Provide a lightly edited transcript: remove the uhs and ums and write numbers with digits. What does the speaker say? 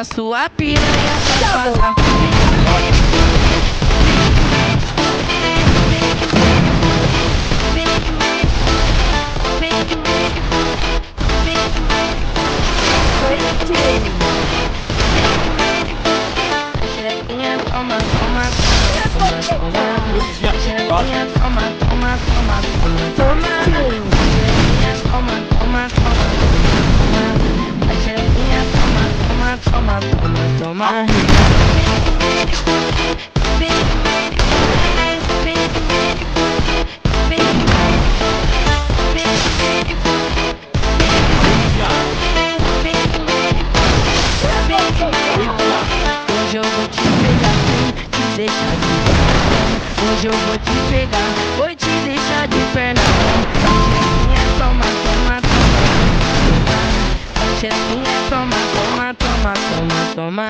a sua piranha safada. Xerequinha, toma, toma, toma, toma. Xerequinha, toma, toma, toma, toma. Xerequinha, toma, toma, toma, toma. A xerequinha, toma, toma, toma, toma, toma. Hoje eu vou te pegar sem te deixar de perna. Hoje eu vou te pegar, vou te deixar de perna. Xerequinha, toma, toma, toma, toma. Xerequinha, toma, toma, toma, toma, toma.